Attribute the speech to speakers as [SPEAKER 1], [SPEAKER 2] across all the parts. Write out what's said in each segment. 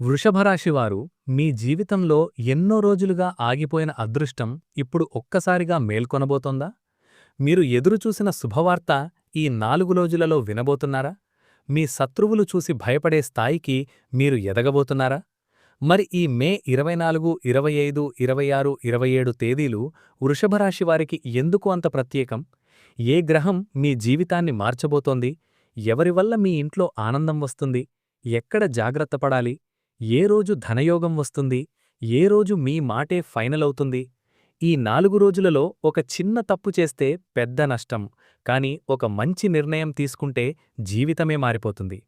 [SPEAKER 1] వృషభరాశివారు మీ జీవితంలో ఎన్నో రోజులుగా ఆగిపోయిన అదృష్టం ఇప్పుడు ఒక్కసారిగా మేల్కొనబోతోందా? మీరు ఎదురుచూసిన శుభవార్త ఈ 4 రోజులలో వినబోతున్నారా? మీ శత్రువులు చూసి భయపడే స్థాయికి మీరు ఎదగబోతున్నారా? మరి ఈ మే 24, 25, 26, 27 తేదీలు వృషభరాశివారికి ఎందుకు అంత ప్రత్యేకం? ఏ గ్రహం మీ జీవితాన్ని మార్చబోతోంది? ఎవరి వల్ల మీ ఇంట్లో ఆనందం వస్తుంది? ఎక్కడ జాగ్రత్త పడాలి? ఏ రోజు ధనయోగం వస్తుంది? ఏ రోజు మీ మాటే ఫైనలవుతుంది? ఈ 4 రోజులలో ఒక చిన్న తప్పు చేస్తే పెద్ద నష్టం, కాని ఒక మంచి నిర్ణయం తీసుకుంటే జీవితమే మారిపోతుంది.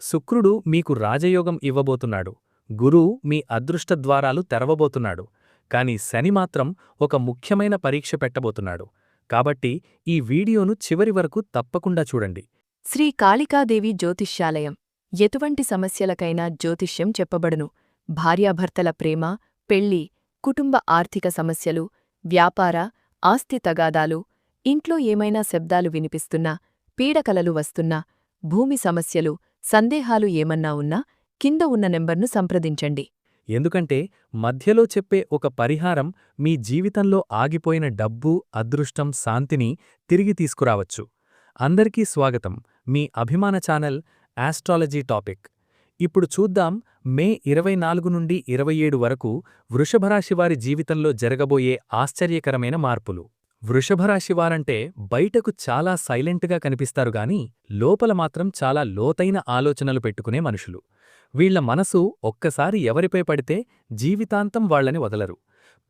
[SPEAKER 1] శుక్రుడు మీకు రాజయోగం ఇవ్వబోతున్నాడు. గురువు మీ అదృష్టద్వారాలు తెరవబోతున్నాడు. కాని శని మాత్రం ఒక ముఖ్యమైన పరీక్ష పెట్టబోతున్నాడు. కాబట్టి ఈ వీడియోను చివరి వరకు తప్పకుండా చూడండి.
[SPEAKER 2] శ్రీ కాళికాదేవి జ్యోతిష్యాలయం ఎటువంటి సమస్యలకైనా జ్యోతిష్యం చెప్పబడును. భార్యాభర్తల ప్రేమ, పెళ్లి, కుటుంబ ఆర్థిక సమస్యలు, వ్యాపార, ఆస్తి తగాదాలు, ఇంట్లో ఏమైనా శబ్దాలు వినిపిస్తున్నా, పీడకలలు వస్తున్నా, భూమి సమస్యలు, సందేహాలు ఏమన్నా ఉన్నా కింద ఉన్న నెంబర్ను సంప్రదించండి.
[SPEAKER 1] ఎందుకంటే మధ్యలో చెప్పే ఒక పరిహారం మీ జీవితంలో ఆగిపోయిన డబ్బు, అదృష్టం, శాంతిని తిరిగి తీసుకురావచ్చు. అందరికీ స్వాగతం. మీ అభిమాన ఛానల్ ఆస్ట్రాలజీ టాపిక్. ఇప్పుడు చూద్దాం మే 24 నుండి 27 వరకు వృషభరాశివారి జీవితంలో జరగబోయే ఆశ్చర్యకరమైన మార్పులు. వృషభరాశివారంటే బయటకు చాలా సైలెంట్గా కనిపిస్తారుగాని లోపల మాత్రం చాలా లోతైన ఆలోచనలు పెట్టుకునే మనుషులు. వీళ్ల మనసు ఒక్కసారి ఎవరిపై పడితే జీవితాంతం వాళ్లని వదలరు.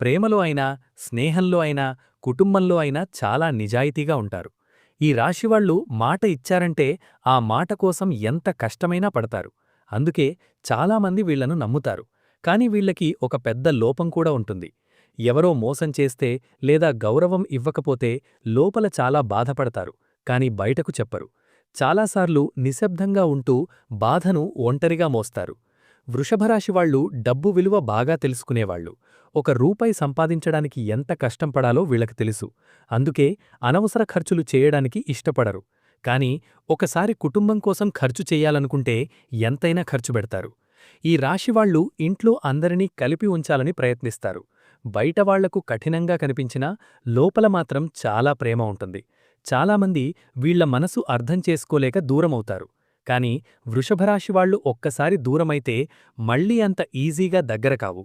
[SPEAKER 1] ప్రేమలో అయినా, స్నేహంలో అయినా, కుటుంబంలో అయినా చాలా నిజాయితీగా ఉంటారు. ఈ రాశివాళ్లు మాట ఇచ్చారంటే ఆ మాట కోసం ఎంత కష్టమైనా పడతారు. అందుకే చాలామంది వీళ్లను నమ్ముతారు. కాని వీళ్లకి ఒక పెద్ద లోపం కూడా ఉంటుంది. ఎవరో మోసం చేస్తే లేదా గౌరవం ఇవ్వకపోతే లోపల చాలా బాధపడతారు, కాని బయటకు చెప్పరు. చాలాసార్లు నిశ్శబ్దంగా ఉంటూ బాధను ఒంటరిగా మోస్తారు. వృషభరాశివాళ్లు డబ్బు విలువ బాగా తెలుసుకునేవాళ్లు. ఒక రూపాయి సంపాదించడానికి ఎంత కష్టం పడాలో వీళ్లకు తెలుసు. అందుకే అనవసర ఖర్చులు చేయడానికి ఇష్టపడరు. కాని ఒకసారి కుటుంబం కోసం ఖర్చు చెయ్యాలనుకుంటే ఎంతైనా ఖర్చు పెడతారు. ఈ రాశివాళ్లు ఇంట్లో అందరినీ కలిపి ఉంచాలని ప్రయత్నిస్తారు. బయటవాళ్లకు కఠినంగా కనిపించినా లోపల మాత్రం చాలా ప్రేమ ఉంటుంది. చాలామంది వీళ్ల మనసు అర్థం చేసుకోలేక దూరమవుతారు. కాని వృషభరాశివాళ్లు ఒక్కసారి దూరమైతే మళ్లీ అంత ఈజీగా దగ్గర కావు.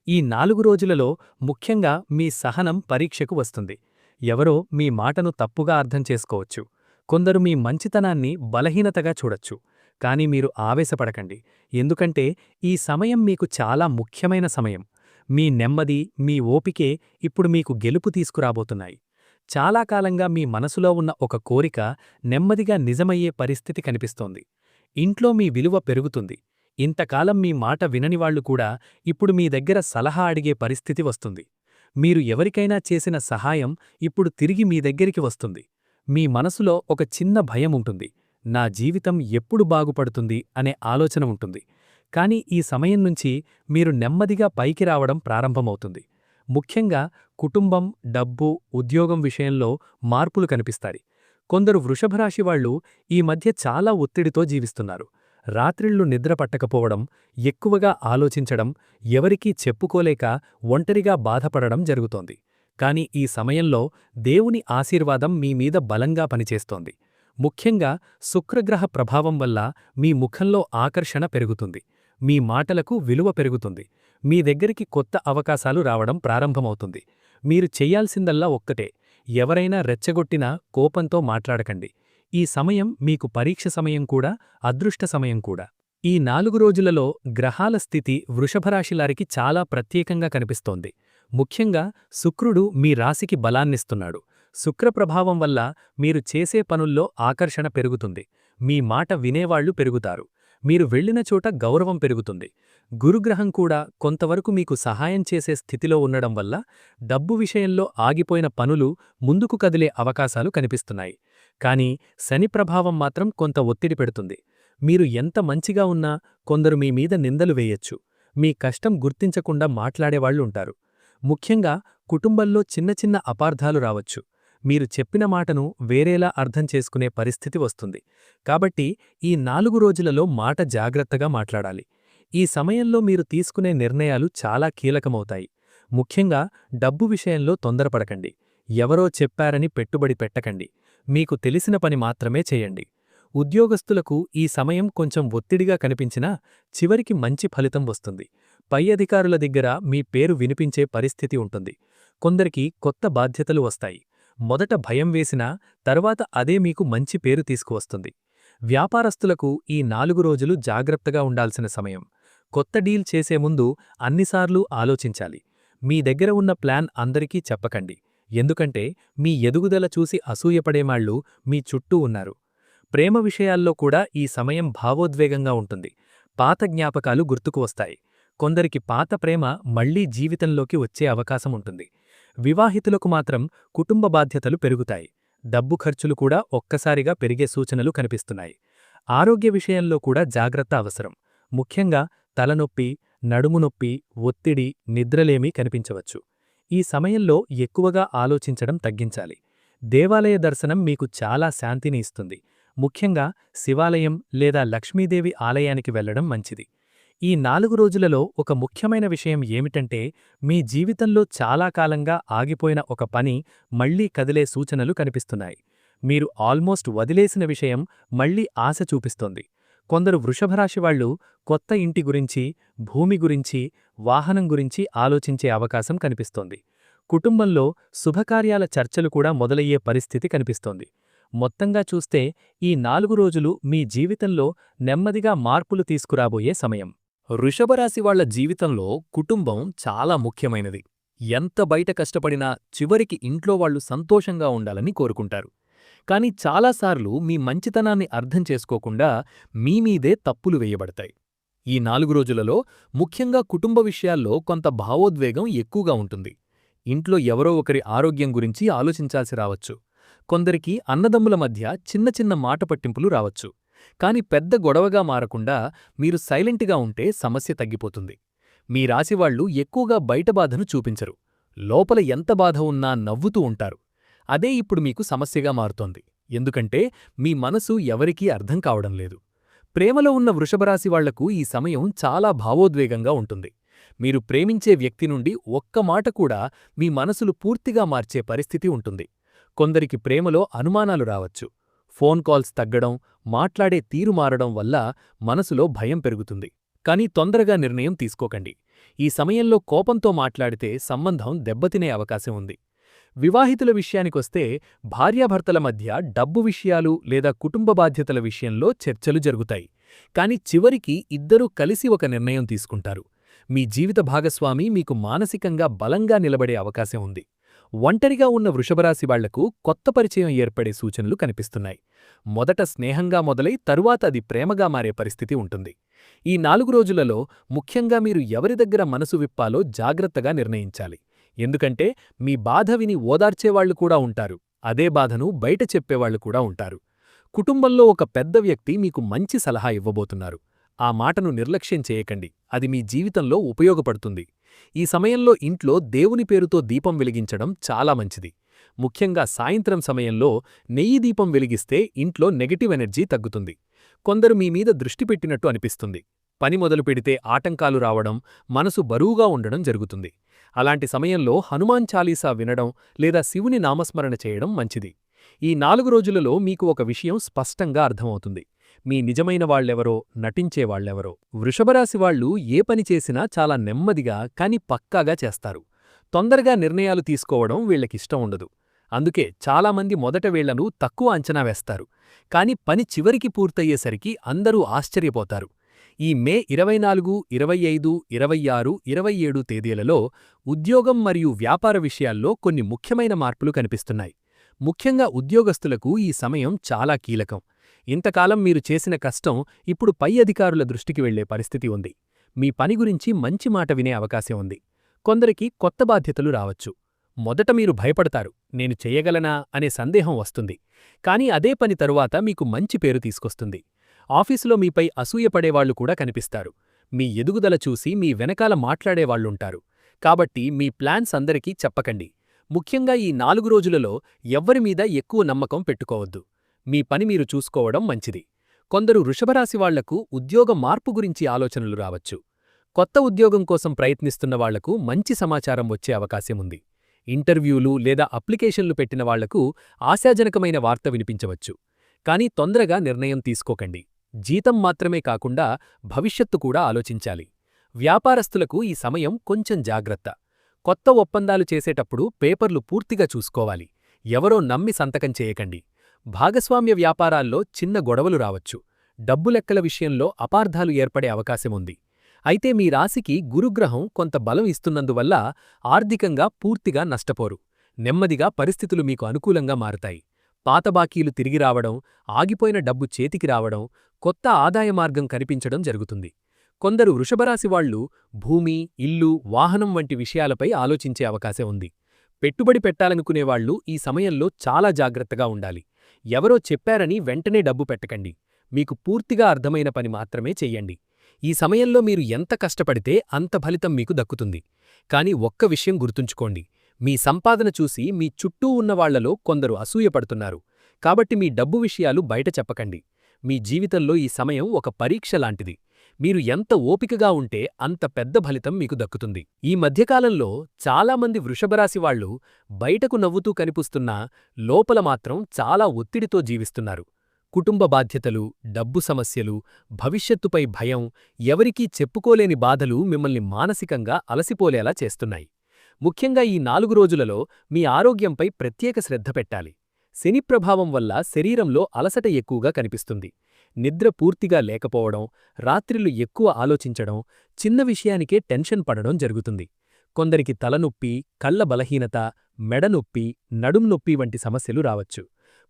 [SPEAKER 1] ఈ 4 రోజులలో ముఖ్యంగా మీ సహనం పరీక్షకు వస్తుంది. ఎవరో మీ మాటను తప్పుగా అర్థం చేసుకోవచ్చు. కొందరు మీ మంచితనాన్ని బలహీనతగా చూడొచ్చు. కాని మీరు ఆవేశపడకండి. ఎందుకంటే ఈ సమయం మీకు చాలా ముఖ్యమైన సమయం. మీ నెమ్మది, మీ ఓపికే ఇప్పుడు మీకు గెలుపు తీసుకురాబోతున్నాయి. చాలా కాలంగా మీ మనసులో ఉన్న ఒక కోరిక నెమ్మదిగా నిజమయ్యే పరిస్థితి కనిపిస్తోంది. ఇంట్లో మీ విలువ పెరుగుతుంది. ఇంతకాలం మీ మాట విననివాళ్లు కూడా ఇప్పుడు మీ దగ్గర సలహా అడిగే పరిస్థితి వస్తుంది. మీరు ఎవరికైనా చేసిన సహాయం ఇప్పుడు తిరిగి మీ దగ్గరికి వస్తుంది. మీ మనసులో ఒక చిన్న భయం ఉంటుంది. నా జీవితం ఎప్పుడు బాగుపడుతుంది అనే ఆలోచన ఉంటుంది. కాని ఈ సమయం నుంచి మీరు నెమ్మదిగా పైకి రావడం ప్రారంభమవుతుంది. ముఖ్యంగా కుటుంబం, డబ్బు, ఉద్యోగం విషయంలో మార్పులు కనిపిస్తాయి. కొందరు వృషభరాశివాళ్లు ఈ మధ్య చాలా ఒత్తిడితో జీవిస్తున్నారు. రాత్రిళ్లు నిద్ర పట్టకపోవడం, ఎక్కువగా ఆలోచించడం, ఎవరికీ చెప్పుకోలేక ఒంటరిగా బాధపడడం జరుగుతోంది. కాని ఈ సమయంలో దేవుని ఆశీర్వాదం మీ మీద బలంగా పనిచేస్తోంది. ముఖ్యంగా శుక్రగ్రహ ప్రభావం వల్ల మీ ముఖంలో ఆకర్షణ పెరుగుతుంది. మీ మాటలకు విలువ పెరుగుతుంది. మీ దగ్గరికి కొత్త అవకాశాలు రావడం ప్రారంభమవుతుంది. మీరు చెయ్యాల్సిందల్లా ఒక్కటే, ఎవరైనా రెచ్చగొట్టినా కోపంతో మాట్లాడకండి. ఈ సమయం మీకు పరీక్ష సమయం కూడా, అదృష్ట సమయం కూడా. ఈ 4 రోజులలో గ్రహాల స్థితి వృషభరాశిలారికి చాలా ప్రత్యేకంగా కనిపిస్తోంది. ముఖ్యంగా శుక్రుడు మీ రాశికి బలాన్నిస్తున్నాడు. శుక్రప్రభావం వల్ల మీరు చేసే పనుల్లో ఆకర్షణ పెరుగుతుంది. మీ మాట వినేవాళ్లు పెరుగుతారు. మీరు వెళ్లిన చోట గౌరవం పెరుగుతుంది. గురుగ్రహం కూడా కొంతవరకు మీకు సహాయం చేసే స్థితిలో ఉండడం వల్ల డబ్బు విషయంలో ఆగిపోయిన పనులు ముందుకు కదిలే అవకాశాలు కనిపిస్తున్నాయి. కాని శని ప్రభావం మాత్రం కొంత ఒత్తిడి పెడుతుంది. మీరు ఎంత మంచిగా ఉన్నా కొందరు మీ మీద నిందలు వేయొచ్చు. మీ కష్టం గుర్తించకుండా మాట్లాడేవాళ్లుంటారు. ముఖ్యంగా కుటుంబంలో చిన్న చిన్న అపార్థాలు రావచ్చు. మీరు చెప్పిన మాటను వేరేలా అర్థం చేసుకునే పరిస్థితి వస్తుంది. కాబట్టి ఈ 4 రోజులలో మాట జాగ్రత్తగా మాట్లాడాలి. ఈ సమయంలో మీరు తీసుకునే నిర్ణయాలు చాలా కీలకమవుతాయి. ముఖ్యంగా డబ్బు విషయంలో తొందరపడకండి. ఎవరో చెప్పారని పెట్టుబడి పెట్టకండి. మీకు తెలిసిన పని మాత్రమే చేయండి. ఉద్యోగస్తులకు ఈ సమయం కొంచెం ఒత్తిడిగా కనిపించినా చివరికి మంచి ఫలితం వస్తుంది. పై అధికారుల దగ్గర మీ పేరు వినిపించే పరిస్థితి ఉంటుంది. కొందరికి కొత్త బాధ్యతలు వస్తాయి. మొదట భయం వేసినా తర్వాత అదే మీకు మంచి పేరు తీసుకువస్తుంది. వ్యాపారస్తులకు ఈ 4 రోజులు జాగ్రత్తగా ఉండాల్సిన సమయం. కొత్త డీల్ చేసే ముందు అన్నిసార్లు ఆలోచించాలి. మీ దగ్గర ఉన్న ప్లాన్ అందరికీ చెప్పకండి. ఎందుకంటే మీ ఎదుగుదల చూసి అసూయపడేవాళ్లు మీ చుట్టూ ఉన్నారు. ప్రేమ విషయాల్లో కూడా ఈ సమయం భావోద్వేగంగా ఉంటుంది. పాత జ్ఞాపకాలు గుర్తుకు వస్తాయి. కొందరికి పాత ప్రేమ మళ్లీ జీవితంలోకి వచ్చే అవకాశం ఉంటుంది. వివాహితులకు మాత్రం కుటుంబ బాధ్యతలు పెరుగుతాయి. డబ్బు ఖర్చులు కూడా ఒక్కసారిగా పెరిగే సూచనలు కనిపిస్తున్నాయి. ఆరోగ్య విషయంలో కూడా జాగ్రత్త అవసరం. ముఖ్యంగా తలనొప్పి, నడుము నొప్పి, ఒత్తిడి, నిద్రలేమీ కనిపించవచ్చు. ఈ సమయంలో ఎక్కువగా ఆలోచించడం తగ్గించాలి. దేవాలయ దర్శనం మీకు చాలా శాంతిని ఇస్తుంది. ముఖ్యంగా శివాలయం లేదా లక్ష్మీదేవి ఆలయానికి వెళ్లడం మంచిది. ఈ 4 రోజులలో ఒక ముఖ్యమైన విషయం ఏమిటంటే మీ జీవితంలో చాలా కాలంగా ఆగిపోయిన ఒక పని మళ్లీ కదిలే సూచనలు కనిపిస్తున్నాయి. మీరు ఆల్మోస్ట్ వదిలేసిన విషయం మళ్లీ ఆశ చూపిస్తోంది. కొందరు వృషభరాశివాళ్లు కొత్త ఇంటి గురించి, భూమి గురించి, వాహనం గురించి ఆలోచించే అవకాశం కనిపిస్తోంది. కుటుంబంలో శుభకార్యాల చర్చలు కూడా మొదలయ్యే పరిస్థితి కనిపిస్తోంది. మొత్తంగా చూస్తే ఈ 4 రోజులు మీ జీవితంలో నెమ్మదిగా మార్పులు తీసుకురాబోయే సమయం. వృషభరాశివాళ్ల జీవితంలో కుటుంబం చాలా ముఖ్యమైనది. ఎంత బయట కష్టపడినా చివరికి ఇంట్లో వాళ్లు సంతోషంగా ఉండాలని కోరుకుంటారు. కాని చాలాసార్లు మీ మంచితనాన్ని అర్థం చేసుకోకుండా మీమీదే తప్పులు వేయబడతాయి. ఈ 4 రోజులలో ముఖ్యంగా కుటుంబ విషయాల్లో కొంత భావోద్వేగం ఎక్కువగా ఉంటుంది. ఇంట్లో ఎవరో ఒకరి ఆరోగ్యం గురించి ఆలోచించాల్సి రావచ్చు. కొందరికి అన్నదమ్ముల మధ్య చిన్న చిన్న మాట పట్టింపులు రావచ్చు. కాని పెద్ద గొడవగా మారకుండా మీరు సైలెంట్గా ఉంటే సమస్య తగ్గిపోతుంది. మీ రాశివాళ్లు ఎక్కువగా బయట బాధను చూపించరు. లోపల ఎంత బాధ ఉన్నా నవ్వుతూ ఉంటారు. అదే ఇప్పుడు మీకు సమస్యగా మారుతోంది. ఎందుకంటే మీ మనసు ఎవరికీ అర్థం కావడం లేదు. ప్రేమలో ఉన్న వృషభరాశివాళ్లకు ఈ సమయం చాలా భావోద్వేగంగా ఉంటుంది. మీరు ప్రేమించే వ్యక్తి నుండి ఒక్క మాట కూడా మీ మనసులు పూర్తిగా మార్చే పరిస్థితి ఉంటుంది. కొందరికి ప్రేమలో అనుమానాలు రావచ్చు. ఫోన్ కాల్స్ తగ్గడం, మాట్లాడే తీరు మారడం వల్ల మనసులో భయం పెరుగుతుంది. కాని తొందరగా నిర్ణయం తీసుకోకండి. ఈ సమయంలో కోపంతో మాట్లాడితే సంబంధం దెబ్బతినే అవకాశం ఉంది. వివాహితుల విషయానికొస్తే భార్యాభర్తల మధ్య డబ్బు విషయాలు లేదా కుటుంబ బాధ్యతల విషయంలో చర్చలు జరుగుతాయి. కాని చివరికి ఇద్దరూ కలిసి ఒక నిర్ణయం తీసుకుంటారు. మీ జీవిత భాగస్వామి మీకు మానసికంగా బలంగా నిలబడే అవకాశం ఉంది. ఒంటరిగా ఉన్న వృషభరాశివాళ్లకు కొత్త పరిచయం ఏర్పడే సూచనలు కనిపిస్తున్నాయి. మొదట స్నేహంగా మొదలై తరువాత అది ప్రేమగా మారే పరిస్థితి ఉంటుంది. ఈ 4 రోజులలో ముఖ్యంగా మీరు ఎవరి దగ్గర మనసు విప్పాలో జాగ్రత్తగా నిర్ణయించాలి. ఎందుకంటే మీ బాధ విని ఓదార్చేవాళ్లు కూడా ఉంటారు. అదే బాధను బయట చెప్పేవాళ్లు కూడా ఉంటారు. కుటుంబంలో ఒక పెద్ద వ్యక్తి మీకు మంచి సలహా ఇవ్వబోతున్నారు. ఆ మాటను నిర్లక్ష్యం చేయకండి. అది మీ జీవితంలో ఉపయోగపడుతుంది. ఈ సమయంలో ఇంట్లో దేవుని పేరుతో దీపం వెలిగించడం చాలా మంచిది. ముఖ్యంగా సాయంత్రం సమయంలో నెయ్యి దీపం వెలిగిస్తే ఇంట్లో నెగటివ్ ఎనర్జీ తగ్గుతుంది. కొందరు మీమీద దృష్టి పెట్టినట్టు అనిపిస్తుంది. పని మొదలు పెడితే ఆటంకాలు రావడం, మనసు బరువుగా ఉండడం జరుగుతుంది. అలాంటి సమయంలో హనుమాన్ చాలీసా వినడం లేదా శివుని నామస్మరణ చేయడం మంచిది. ఈ 4 రోజులలో మీకు ఒక విషయం స్పష్టంగా అర్థమవుతుంది. మీ నిజమైన వాళ్లెవరో, నటించేవాళ్లెవరో. వృషభరాశివాళ్లు ఏ పని చేసినా చాలా నెమ్మదిగా కాని పక్కాగా చేస్తారు. తొందరగా నిర్ణయాలు తీసుకోవడం వీళ్లకిష్టం ఉండదు. అందుకే చాలామంది మొదట వీళ్లను తక్కువ అంచనా వేస్తారు. కాని పని చివరికి పూర్తయ్యేసరికి అందరూ ఆశ్చర్యపోతారు. ఈ మే 24, 25, 26, 27 తేదీలలో ఉద్యోగం మరియు వ్యాపార విషయాల్లో కొన్ని ముఖ్యమైన మార్పులు కనిపిస్తున్నాయి. ముఖ్యంగా ఉద్యోగస్తులకు ఈ సమయం చాలా కీలకం. ఇంతకాలం మీరు చేసిన కష్టం ఇప్పుడు పై అధికారుల దృష్టికి వెళ్లే పరిస్థితి ఉంది. మీ పని గురించి మంచి మాట వినే అవకాశం ఉంది. కొందరికి కొత్త బాధ్యతలు రావచ్చు. మొదట మీరు భయపడతారు, నేను చెయ్యగలనా అనే సందేహం వస్తుంది. కానీ అదే పని తరువాత మీకు మంచి పేరు తీసుకొస్తుంది. ఆఫీసులో మీపై అసూయపడేవాళ్లు కూడా కనిపిస్తారు. మీ ఎదుగుదల చూసి మీ వెనకాల మాట్లాడేవాళ్లుంటారు. కాబట్టి మీ ప్లాన్స్ అందరికీ చెప్పకండి. ముఖ్యంగా ఈ 4 రోజులలో ఎవ్వరిమీద ఎక్కువ నమ్మకం పెట్టుకోవద్దు. మీ పని మీరు చూసుకోవడం మంచిది. కొందరు వృషభరాశి వాళ్లకు ఉద్యోగ మార్పు గురించి ఆలోచనలు రావచ్చు. కొత్త ఉద్యోగం కోసం ప్రయత్నిస్తున్న వాళ్లకు మంచి సమాచారం వచ్చే అవకాశముంది. ఇంటర్వ్యూలు లేదా అప్లికేషన్లు పెట్టిన వాళ్లకు ఆశాజనకమైన వార్త వినిపించవచ్చు. కానీ తొందరగా నిర్ణయం తీసుకోకండి. జీతం మాత్రమే కాకుండా భవిష్యత్తు కూడా ఆలోచించాలి. వ్యాపారస్తులకు ఈ సమయం కొంచెం జాగ్రత్త. కొత్త ఒప్పందాలు చేసేటప్పుడు పేపర్లు పూర్తిగా చూసుకోవాలి. ఎవరో నమ్మి సంతకం చేయకండి. భాగస్వామ్య వ్యాపారాల్లో చిన్న గొడవలు రావచ్చు. డబ్బు లెక్కల విషయంలో అపార్థాలు ఏర్పడే అవకాశముంది. అయితే మీ రాశికి గురుగ్రహం కొంత బలం ఇస్తున్నందువల్ల ఆర్థికంగా పూర్తిగా నష్టపోరు. నెమ్మదిగా పరిస్థితులు మీకు అనుకూలంగా మారతాయి. పాత బాకీలు తిరిగి రావడం, ఆగిపోయిన డబ్బు చేతికి రావడం, కొత్త ఆదాయ మార్గం కనిపించడం జరుగుతుంది. కొందరు వృషభరాశివాళ్లు భూమి, ఇల్లు, వాహనం వంటి విషయాలపై ఆలోచించే అవకాశం ఉంది. పెట్టుబడి పెట్టాలనుకునేవాళ్లు ఈ సమయంలో చాలా జాగ్రత్తగా ఉండాలి. ఎవరో చెప్పారని వెంటనే డబ్బు పెట్టకండి. మీకు పూర్తిగా అర్థమైన పని మాత్రమే చెయ్యండి. ఈ సమయంలో మీరు ఎంత కష్టపడితే అంత ఫలితం మీకు దక్కుతుంది. కాని ఒక్క విషయం గుర్తుంచుకోండి. మీ సంపాదన చూసి మీ చుట్టూ ఉన్నవాళ్లలో కొందరు అసూయపడుతున్నారు. కాబట్టి మీ డబ్బు విషయాలు బయట చెప్పకండి. మీ జీవితంలో ఈ సమయం ఒక పరీక్ష లాంటిది. మీరు ఎంత ఓపికగా ఉంటే అంత పెద్ద ఫలితం మీకు దక్కుతుంది. ఈ మధ్యకాలంలో చాలామంది వృషభరాశివాళ్లు బయటకు నవ్వుతూ కనిపిస్తున్నా లోపల మాత్రం చాలా ఒత్తిడితో జీవిస్తున్నారు. కుటుంబ బాధ్యతలు, డబ్బు సమస్యలు, భవిష్యత్తుపై భయం, ఎవరికీ చెప్పుకోలేని బాధలు మిమ్మల్ని మానసికంగా అలసిపోలేలా చేస్తున్నాయి. ముఖ్యంగా ఈ 4 రోజులలో మీ ఆరోగ్యంపై ప్రత్యేక శ్రద్ధ పెట్టాలి. శని ప్రభావం వల్ల శరీరంలో అలసట ఎక్కువగా కనిపిస్తుంది. నిద్ర పూర్తిగా లేకపోవడం, రాత్రిళ్లు ఎక్కువ ఆలోచించడం, చిన్న విషయానికే టెన్షన్ పడడం జరుగుతుంది. కొందరికి తలనొప్పి, కళ్ల బలహీనత, మెడనొప్పి, నడుం నొప్పి వంటి సమస్యలు రావచ్చు.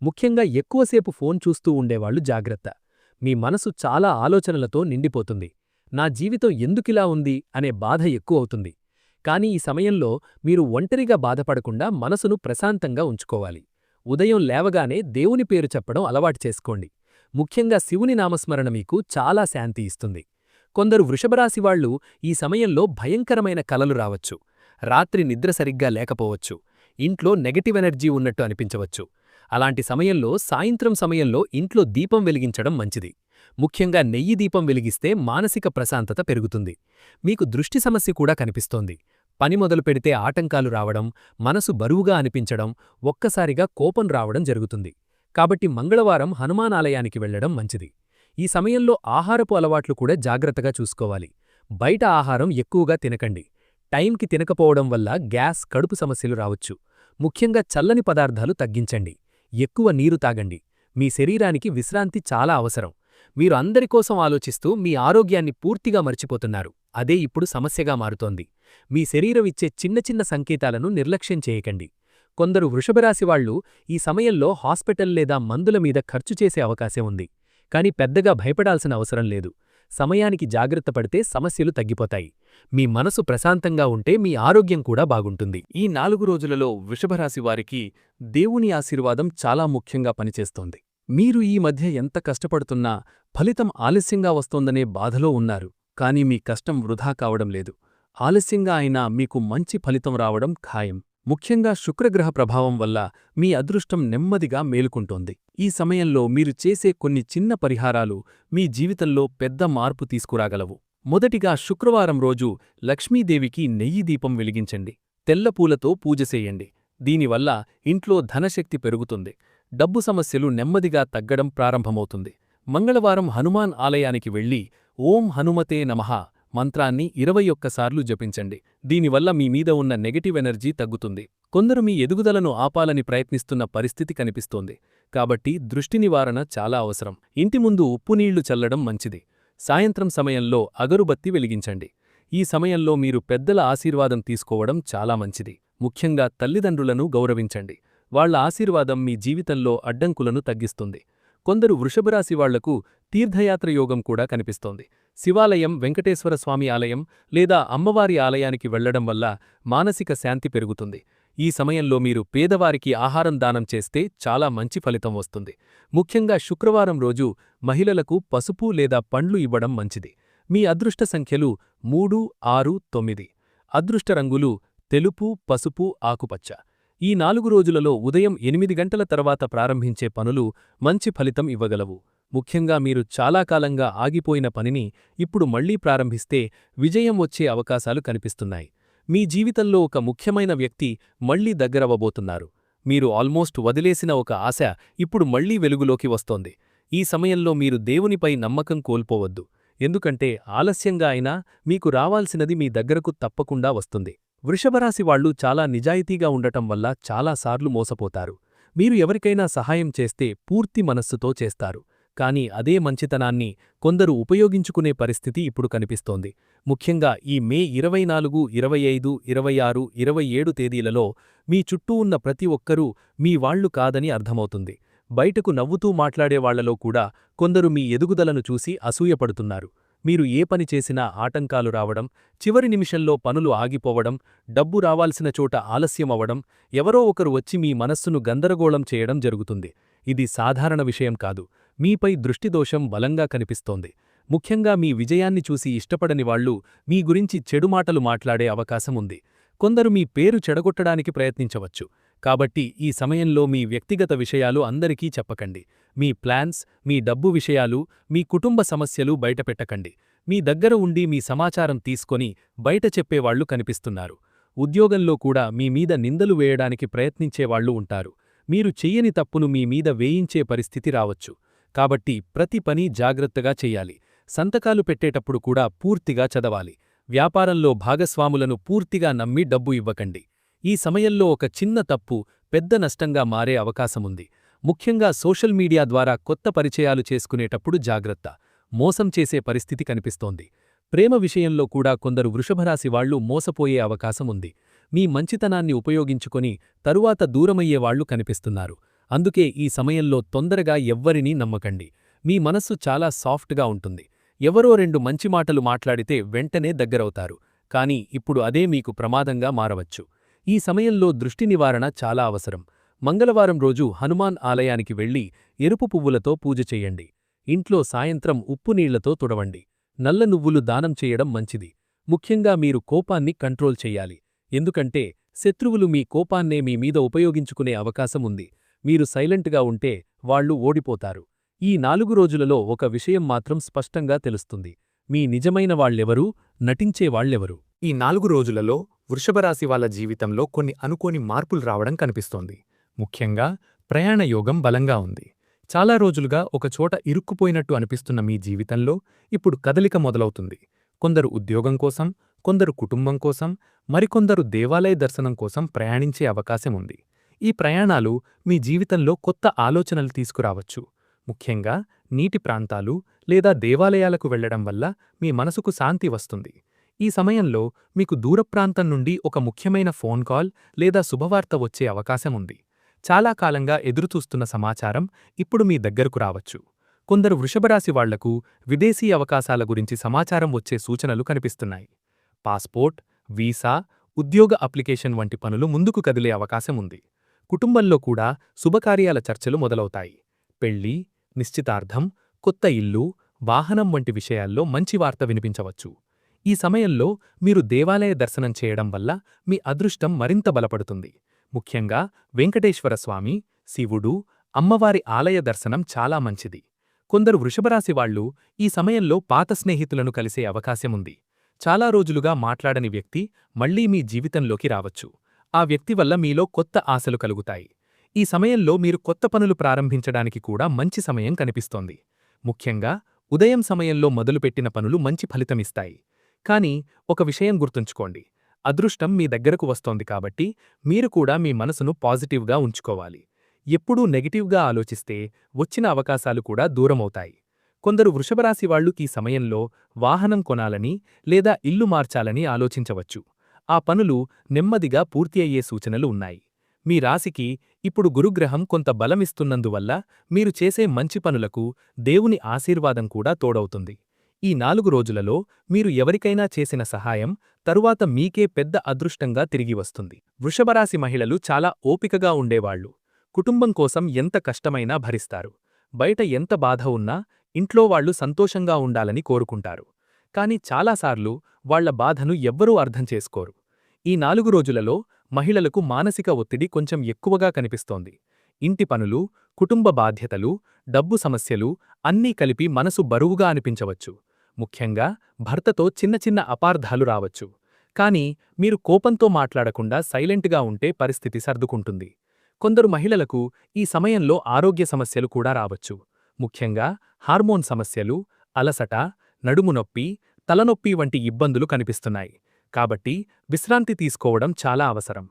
[SPEAKER 1] ముఖ్యంగా ఎక్కువసేపు ఫోన్ చూస్తూ ఉండేవాళ్లు జాగ్రత్త. మీ మనసు చాలా ఆలోచనలతో నిండిపోతుంది. నా జీవితం ఎందుకిలా ఉంది అనే బాధ ఎక్కువవుతుంది. కానీ ఈ సమయంలో మీరు ఒంటరిగా బాధపడకుండా మనసును ప్రశాంతంగా ఉంచుకోవాలి. ఉదయం లేవగానే దేవుని పేరు చెప్పడం అలవాటు చేసుకోండి. ముఖ్యంగా శివుని నామస్మరణ మీకు చాలా శాంతి ఇస్తుంది. కొందరు వృషభరాశివాళ్లు ఈ సమయంలో భయంకరమైన కలలు రావచ్చు. రాత్రి నిద్ర సరిగ్గా లేకపోవచ్చు. ఇంట్లో నెగటివ్ ఎనర్జీ ఉన్నట్టు అనిపించవచ్చు. అలాంటి సమయంలో సాయంత్రం సమయంలో ఇంట్లో దీపం వెలిగించడం మంచిది. ముఖ్యంగా నెయ్యి దీపం వెలిగిస్తే మానసిక ప్రశాంతత పెరుగుతుంది. మీకు దృష్టి సమస్య కూడా కనిపిస్తోంది. పని మొదలు పెడితే ఆటంకాలు రావడం, మనసు బరువుగా అనిపించడం, ఒక్కసారిగా కోపం రావడం జరుగుతుంది. కాబట్టి మంగళవారం హనుమానాలయానికి వెళ్లడం మంచిది. ఈ సమయంలో ఆహారపు అలవాట్లు కూడా జాగ్రత్తగా చూసుకోవాలి. బయట ఆహారం ఎక్కువగా తినకండి. టైంకి తినకపోవడం వల్ల గ్యాస్, కడుపు సమస్యలు రావచ్చు. ముఖ్యంగా చల్లని పదార్థాలు తగ్గించండి. ఎక్కువ నీరు తాగండి. మీ శరీరానికి విశ్రాంతి చాలా అవసరం. మీరు అందరికోసం ఆలోచిస్తూ మీ ఆరోగ్యాన్ని పూర్తిగా మర్చిపోతున్నారు. అదే ఇప్పుడు సమస్యగా మారుతోంది. మీ శరీరం ఇచ్చే చిన్న చిన్న సంకేతాలను నిర్లక్ష్యం చేయకండి. కొందరు వృషభరాశివాళ్లు ఈ సమయంలో హాస్పిటల్ లేదా మందుల మీద ఖర్చు చేసే అవకాశం ఉంది. కాని పెద్దగా భయపడాల్సిన అవసరం లేదు. సమయానికి జాగ్రత్త పడితే సమస్యలు తగ్గిపోతాయి. మీ మనసు ప్రశాంతంగా ఉంటే మీ ఆరోగ్యం కూడా బాగుంటుంది. ఈ 4 రోజులలో వృషభరాశివారికి దేవుని ఆశీర్వాదం చాలా ముఖ్యంగా పనిచేస్తోంది. మీరు ఈ మధ్య ఎంత కష్టపడుతున్నా ఫలితం ఆలస్యంగా వస్తోందనే బాధలో ఉన్నారు. కానీ మీ కష్టం వృధా కావడం లేదు. ఆలస్యంగా అయినా మీకు మంచి ఫలితం రావడం ఖాయం. ముఖ్యంగా శుక్రగ్రహ ప్రభావం వల్ల మీ అదృష్టం నెమ్మదిగా మేలుకుంటోంది. ఈ సమయంలో మీరు చేసే కొన్ని చిన్న పరిహారాలు మీ జీవితంలో పెద్ద మార్పు తీసుకురాగలవు. మొదటిగా శుక్రవారం రోజు లక్ష్మీదేవికి నెయ్యి దీపం వెలిగించండి. తెల్ల పూలతో పూజ చేయండి. దీనివల్ల ఇంట్లో ధనశక్తి పెరుగుతుంది. డబ్బు సమస్యలు నెమ్మదిగా తగ్గడం ప్రారంభమవుతుంది. మంగళవారం హనుమాన్ ఆలయానికి వెళ్లి ఓం హనుమతే నమః మంత్రాన్ని 21 సార్లు జపించండి. దీనివల్ల మీ మీద ఉన్న నెగటివ్ ఎనర్జీ తగ్గుతుంది. కొందరు మీ ఎదుగుదలను ఆపాలని ప్రయత్నిస్తున్న పరిస్థితి కనిపిస్తోంది. కాబట్టి దృష్టి నివారణ చాలా అవసరం. ఇంటి ముందు ఉప్పునీళ్లు చల్లడం మంచిది. సాయంత్రం సమయంలో అగరుబత్తి వెలిగించండి. ఈ సమయంలో మీరు పెద్దల ఆశీర్వాదం తీసుకోవడం చాలా మంచిది. ముఖ్యంగా తల్లిదండ్రులను గౌరవించండి. వాళ్ల ఆశీర్వాదం మీ జీవితంలో అడ్డంకులను తగ్గిస్తుంది. కొందరు వృషభరాశివాళ్లకు తీర్థయాత్ర యోగం కూడా కనిపిస్తోంది. శివాలయం, వెంకటేశ్వర స్వామి ఆలయం లేదా అమ్మవారి ఆలయానికి వెళ్లడం వల్ల మానసిక శాంతి పెరుగుతుంది. ఈ సమయంలో మీరు పేదవారికి ఆహారం దానం చేస్తే చాలా మంచి ఫలితం వస్తుంది. ముఖ్యంగా శుక్రవారం రోజు మహిళలకు పసుపు లేదా పండ్లు ఇవ్వడం మంచిది. మీ అదృష్ట సంఖ్యలు 3, 6, 9. అదృష్ట రంగులు తెలుపు, పసుపు, ఆకుపచ్చ. ఈ 4 రోజులలో ఉదయం 8 గంటల తర్వాత ప్రారంభించే పనులు మంచి ఫలితం ఇవ్వగలవు. ముఖ్యంగా మీరు చాలా కాలంగా ఆగిపోయిన పనిని ఇప్పుడు మళ్లీ ప్రారంభిస్తే విజయం వచ్చే అవకాశాలు కనిపిస్తున్నాయి. మీ జీవితంలో ఒక ముఖ్యమైన వ్యక్తి మళ్లీ దగ్గరవబోతున్నారు. మీరు ఆల్మోస్ట్ వదిలేసిన ఒక ఆశ ఇప్పుడు మళ్లీ వెలుగులోకి వస్తోంది. ఈ సమయంలో మీరు దేవునిపై నమ్మకం కోల్పోవద్దు. ఎందుకంటే ఆలస్యంగా అయినా మీకు రావాల్సినది మీ దగ్గరకు తప్పకుండా వస్తుంది. వృషభరాశి వాళ్లు చాలా నిజాయితీగా ఉండటం వల్ల చాలాసార్లు మోసపోతారు. మీరు ఎవరికైనా సహాయం చేస్తే పూర్తి మనస్సుతో చేస్తారు. కానీ అదే మంచితనాన్ని కొందరు ఉపయోగించుకునే పరిస్థితి ఇప్పుడు కనిపిస్తోంది. ముఖ్యంగా ఈ మే 24, 25, 26, 27 తేదీలలో మీ చుట్టూ ఉన్న ప్రతి ఒక్కరూ మీ వాళ్లు కాదని అర్థమవుతుంది. బయటకు నవ్వుతూ మాట్లాడేవాళ్లలో కూడా కొందరు మీ ఎదుగుదలను చూసి అసూయపడుతున్నారు. మీరు ఏ పని చేసినా ఆటంకాలు రావడం, చివరి నిమిషంలో పనులు ఆగిపోవడం, డబ్బు రావాల్సిన చోట ఆలస్యమవడం, ఎవరో ఒకరు వచ్చి మీ మనస్సును గందరగోళం చేయడం జరుగుతుంది. ఇది సాధారణ విషయం కాదు. మీపై దృష్టిదోషం బలంగా కనిపిస్తోంది. ముఖ్యంగా మీ విజయాన్ని చూసి ఇష్టపడని వాళ్లు మీ గురించి చెడు మాటలు మాట్లాడే అవకాశముంది. కొందరు మీ పేరు చెడగొట్టడానికి ప్రయత్నించవచ్చు. కాబట్టి ఈ సమయంలో మీ వ్యక్తిగత విషయాలు అందరికీ చెప్పకండి. మీ ప్లాన్స్, మీ డబ్బు విషయాలు, మీ కుటుంబ సమస్యలు బయటపెట్టకండి. మీ దగ్గర ఉండి మీ సమాచారం తీసుకొని బయట చెప్పేవాళ్లు కనిపిస్తున్నారు. ఉద్యోగంలో కూడా మీ మీద నిందలు వేయడానికి ప్రయత్నించేవాళ్లు ఉంటారు. మీరు చెయ్యని తప్పును మీ మీద వేయించే పరిస్థితి రావచ్చు. కాబట్టి ప్రతి పని జాగ్రత్తగా చెయ్యాలి. సంతకాలు పెట్టేటప్పుడు కూడా పూర్తిగా చదవాలి. వ్యాపారంలో భాగస్వాములను పూర్తిగా నమ్మి డబ్బు ఇవ్వకండి. ఈ సమయంలో ఒక చిన్న తప్పు పెద్ద నష్టంగా మారే అవకాశముంది. ముఖ్యంగా సోషల్ మీడియా ద్వారా కొత్త పరిచయాలు చేసుకునేటప్పుడు జాగ్రత్త. మోసం చేసే పరిస్థితి కనిపిస్తోంది. ప్రేమ విషయంలో కూడా కొందరు వృషభరాశి వాళ్లు మోసపోయే అవకాశముంది. మీ మంచితనాన్ని ఉపయోగించుకొని తరువాత దూరమయ్యేవాళ్లు కనిపిస్తున్నారు. అందుకే ఈ సమయంలో తొందరగా ఎవ్వరినీ నమ్మకండి. మీ మనస్సు చాలా సాఫ్ట్గా ఉంటుంది. ఎవరో రెండు మంచి మాటలు మాట్లాడితే వెంటనే దగ్గరవుతారు. కానీ ఇప్పుడు అదే మీకు ప్రమాదంగా మారవచ్చు. ఈ సమయంలో దృష్టి నివారణ చాలా అవసరం. మంగళవారం రోజు హనుమాన్ ఆలయానికి వెళ్లి ఎరుపు పువ్వులతో పూజ చెయ్యండి. ఇంట్లో సాయంత్రం ఉప్పు నీళ్లతో తుడవండి. నల్ల నువ్వులు దానం చేయడం మంచిది. ముఖ్యంగా మీరు కోపాన్ని కంట్రోల్ చెయ్యాలి. ఎందుకంటే శత్రువులు మీ కోపాన్నే మీ మీద ఉపయోగించుకునే అవకాశముంది. మీరు సైలెంట్గా ఉంటే వాళ్లు ఓడిపోతారు. ఈ 4 రోజులలో ఒక విషయం మాత్రం స్పష్టంగా తెలుస్తుంది. మీ నిజమైన వాళ్లెవరూ, నటించేవాళ్లెవరు.
[SPEAKER 3] ఈ 4 రోజులలో వృషభరాశి వాళ్ల జీవితంలో కొన్ని అనుకోని మార్పులు రావడం కనిపిస్తోంది. ముఖ్యంగా ప్రయాణయోగం బలంగా ఉంది. చాలా రోజులుగా ఒకచోట ఇరుక్కుపోయినట్టు అనిపిస్తున్న మీ జీవితంలో ఇప్పుడు కదలిక మొదలవుతుంది. కొందరు ఉద్యోగం కోసం, కొందరు కుటుంబం కోసం, మరికొందరు దేవాలయ దర్శనం కోసం ప్రయాణించే అవకాశముంది. ఈ ప్రయాణాలు మీ జీవితంలో కొత్త ఆలోచనలు తీసుకురావచ్చు. ముఖ్యంగా నీటి ప్రాంతాలు లేదా దేవాలయాలకు వెళ్లడం వల్ల మీ మనసుకు శాంతి వస్తుంది. ఈ సమయంలో మీకు దూరప్రాంతం నుండి ఒక ముఖ్యమైన ఫోన్ కాల్ లేదా శుభవార్త వచ్చే అవకాశముంది. చాలా కాలంగా ఎదురుచూస్తున్న సమాచారం ఇప్పుడు మీ దగ్గరకు రావచ్చు. కొందరు వృషభరాశి వాళ్లకు విదేశీ అవకాశాల గురించి సమాచారం వచ్చే సూచనలు కనిపిస్తున్నాయి. పాస్పోర్ట్, వీసా, ఉద్యోగ అప్లికేషన్ వంటి పనులు ముందుకు కదిలే అవకాశముంది. కుటుంబంలో కూడా శుభకార్యాల చర్చలు మొదలవుతాయి. పెళ్లి, నిశ్చితార్థం, కొత్త ఇల్లు, వాహనం వంటి విషయాల్లో మంచి వార్త వినిపించవచ్చు. ఈ సమయంలో మీరు దేవాలయ దర్శనం చేయడం వల్ల మీ అదృష్టం మరింత బలపడుతుంది. ముఖ్యంగా వెంకటేశ్వరస్వామి, శివుడు, అమ్మవారి ఆలయ దర్శనం చాలా మంచిది. కొందరు వృషభరాశి వాళ్లు ఈ సమయంలో పాత స్నేహితులను కలిసే అవకాశముంది. చాలా రోజులుగా మాట్లాడని వ్యక్తి మళ్లీ మీ జీవితంలోకి రావచ్చు. ఆ వ్యక్తి వల్ల మీలో కొత్త ఆశలు కలుగుతాయి. ఈ సమయంలో మీరు కొత్త పనులు ప్రారంభించడానికి కూడా మంచి సమయం కనిపిస్తోంది. ముఖ్యంగా ఉదయం సమయంలో మొదలుపెట్టిన పనులు మంచి ఫలితమిస్తాయి. కానీ ఒక విషయం గుర్తుంచుకోండి, అదృష్టం మీ దగ్గరకు వస్తోంది కాబట్టి మీరు కూడా మీ మనసును పాజిటివ్గా ఉంచుకోవాలి. ఎప్పుడూ నెగటివ్గా ఆలోచిస్తే వచ్చిన అవకాశాలు కూడా దూరమవుతాయి. కొందరు వృషభరాశి వాళ్లు ఈ సమయంలో వాహనం కొనాలని లేదా ఇల్లు మార్చాలని ఆలోచించవచ్చు. ఆ పనులు నెమ్మదిగా పూర్తి అయ్యే సూచనలు ఉన్నాయి. మీ రాశికి ఇప్పుడు గురుగ్రహం కొంత బలమిస్తున్నందువల్ల మీరు చేసే మంచి పనులకు దేవుని ఆశీర్వాదం కూడా తోడవుతుంది. ఈ 4 రోజులలో మీరు ఎవరికైనా చేసిన సహాయం తరువాత మీకే పెద్ద అదృష్టంగా తిరిగి వస్తుంది. వృషభరాశి మహిళలు చాలా ఓపికగా ఉండేవాళ్లు. కుటుంబం కోసం ఎంత కష్టమైనా భరిస్తారు. బయట ఎంత బాధ ఉన్నా ఇంట్లో వాళ్లు సంతోషంగా ఉండాలని కోరుకుంటారు. కాని చాలాసార్లు వాళ్ల బాధను ఎవ్వరూ అర్థం చేసుకోరు. ఈ 4 రోజులలో మహిళలకు మానసిక ఒత్తిడి కొంచెం ఎక్కువగా కనిపిస్తోంది. ఇంటి పనులు, కుటుంబ బాధ్యతలు, డబ్బు సమస్యలు అన్నీ కలిపి మనసు బరువుగా అనిపించవచ్చు. ముఖ్యంగా భర్తతో చిన్న చిన్న అపార్థాలు రావచ్చు. కానీ మీరు కోపంతో మాట్లాడకుండా సైలెంట్గా ఉంటే పరిస్థితి సర్దుకుంటుంది. కొందరు మహిళలకు ఈ సమయంలో ఆరోగ్య సమస్యలు కూడా రావచ్చు. ముఖ్యంగా హార్మోన్ సమస్యలు, అలసట, నడుము నొప్పి, తలనొప్పి వంటి ఇబ్బందులు కనిపిస్తున్నాయి. కాబట్టి విశ్రాంతి తీసుకోవడం చాలా అవసరం.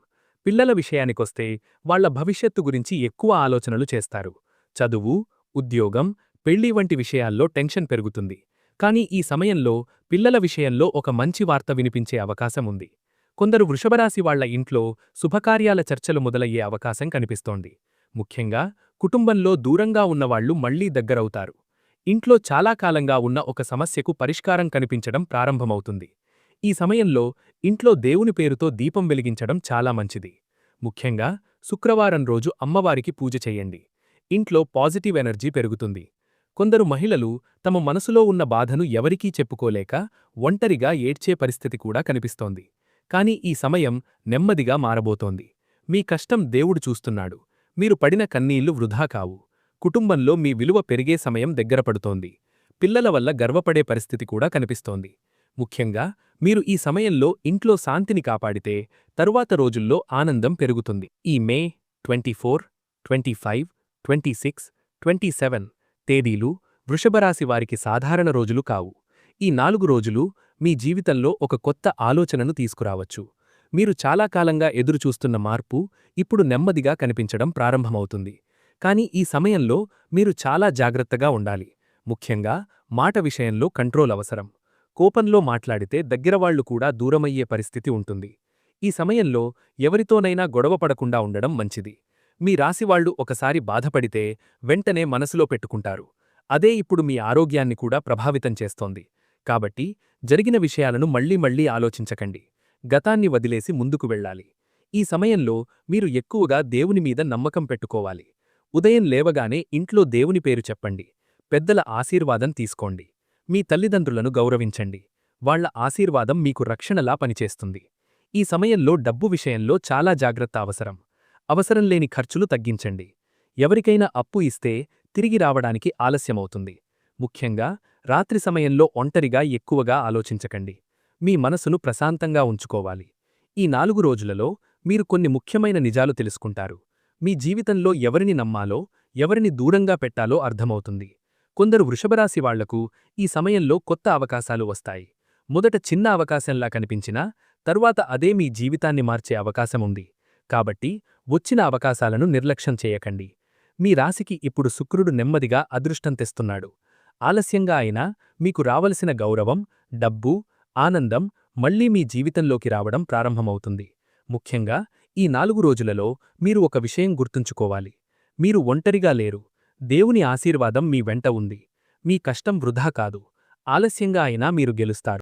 [SPEAKER 3] పిల్లల విషయానికొస్తే వాళ్ల భవిష్యత్తు గురించి ఎక్కువ ఆలోచనలు చేస్తారు. చదువు, ఉద్యోగం, పెళ్లి వంటి విషయాల్లో టెన్షన్ పెరుగుతుంది. కానీ ఈ సమయంలో పిల్లల విషయంలో ఒక మంచి వార్త వినిపించే అవకాశం ఉంది. కొందరు వృషభరాశి వాళ్ల ఇంట్లో శుభకార్యాల చర్చలు మొదలయ్యే అవకాశం కనిపిస్తోంది. ముఖ్యంగా కుటుంబంలో దూరంగా ఉన్నవాళ్లు మళ్లీ దగ్గరవుతారు. ఇంట్లో చాలా కాలంగా ఉన్న ఒక సమస్యకు పరిష్కారం కనిపించడం ప్రారంభమవుతుంది. ఈ సమయంలో ఇంట్లో దేవుని పేరుతో దీపం వెలిగించడం చాలా మంచిది. ముఖ్యంగా శుక్రవారం రోజు అమ్మవారికి పూజ చెయ్యండి. ఇంట్లో పాజిటివ్ ఎనర్జీ పెరుగుతుంది. కొందరు మహిళలు తమ మనసులో ఉన్న బాధను ఎవరికీ చెప్పుకోలేక ఒంటరిగా ఏడ్చే పరిస్థితి కూడా కనిపిస్తోంది. కానీ ఈ సమయం నెమ్మదిగా మారబోతోంది. మీ కష్టం దేవుడు చూస్తున్నాడు. మీరు పడిన కన్నీళ్లు వృధా కావు. కుటుంబంలో మీ విలువ పెరిగే సమయం దగ్గరపడుతోంది. పిల్లల వల్ల గర్వపడే పరిస్థితి కూడా కనిపిస్తోంది. ముఖ్యంగా మీరు ఈ సమయంలో ఇంట్లో శాంతిని కాపాడితే తరువాత రోజుల్లో ఆనందం పెరుగుతుంది. ఈ మే 24, 25, 26, 27 తేదీలు వృషభరాశి వారికి సాధారణ రోజులు కావు. ఈ 4 రోజులు మీ జీవితంలో ఒక కొత్త ఆలోచనను తీసుకురావచ్చు. మీరు చాలా కాలంగా ఎదురుచూస్తున్న మార్పు ఇప్పుడు నెమ్మదిగా కనిపించడం ప్రారంభమవుతుంది. కానీ ఈ సమయంలో మీరు చాలా జాగ్రత్తగా ఉండాలి. ముఖ్యంగా మాట విషయంలో కంట్రోల్ అవసరం. కోపంలో మాట్లాడితే దగ్గరవాళ్లు కూడా దూరమయ్యే పరిస్థితి ఉంటుంది. ఈ సమయంలో ఎవరితోనైనా గొడవపడకుండా ఉండడం మంచిది. మీ రాశివాళ్లు ఒకసారి బాధపడితే వెంటనే మనసులో పెట్టుకుంటారు. అదే ఇప్పుడు మీ ఆరోగ్యాన్ని కూడా ప్రభావితం చేస్తోంది. కాబట్టి జరిగిన విషయాలను మళ్లీ ఆలోచించకండి. గతాన్ని వదిలేసి ముందుకు వెళ్ళాలి. ఈ సమయంలో మీరు ఎక్కువగా దేవుని మీద నమ్మకం పెట్టుకోవాలి. ఉదయం లేవగానే ఇంట్లో దేవుని పేరు చెప్పండి. పెద్దల ఆశీర్వాదం తీసుకోండి. మీ తల్లిదండ్రులను గౌరవించండి. వాళ్ల ఆశీర్వాదం మీకు రక్షణలా పనిచేస్తుంది. ఈ సమయంలో డబ్బు విషయంలో చాలా జాగ్రత్త అవసరం. అవసరం లేని ఖర్చులు తగ్గించండి. ఎవరికైనా అప్పు ఇస్తే తిరిగి రావడానికి ఆలస్యమవుతుంది. ముఖ్యంగా రాత్రి సమయంలో ఒంటరిగా ఎక్కువగా ఆలోచించకండి. మీ మనసును ప్రశాంతంగా ఉంచుకోవాలి. ఈ 4 రోజులలో మీరు కొన్ని ముఖ్యమైన నిజాలు తెలుసుకుంటారు. మీ జీవితంలో ఎవరిని నమ్మాలో, ఎవరిని దూరంగా పెట్టాలో అర్థమవుతుంది. కొందరు వృషభరాశి వాళ్లకు ఈ సమయంలో కొత్త అవకాశాలు వస్తాయి. మొదట చిన్న అవకాశంలా కనిపించినా తరువాత అదే మీ జీవితాన్ని మార్చే అవకాశముంది. కాబట్టి వచ్చిన అవకాశాలను నిర్లక్ష్యం చేయకండి. మీ రాశికి ఇప్పుడు శుక్రుడు నెమ్మదిగా అదృష్టం తెస్తున్నాడు. ఆలస్యంగా అయినా మీకు రావలసిన గౌరవం, డబ్బు, ఆనందం మళ్లీ మీ జీవితంలోకి రావడం ప్రారంభమవుతుంది. ముఖ్యంగా ఈ 4 రోజులలో మీరు ఒక విషయం గుర్తుంచుకోవాలి. మీరు ఒంటరిగా లేరు. దేవుని ఆశీర్వాదం మీ వెంట ఉంది. మీ కష్టం వృధా కాదు. ఆలస్యంగా అయినా మీరు గెలుస్తారు.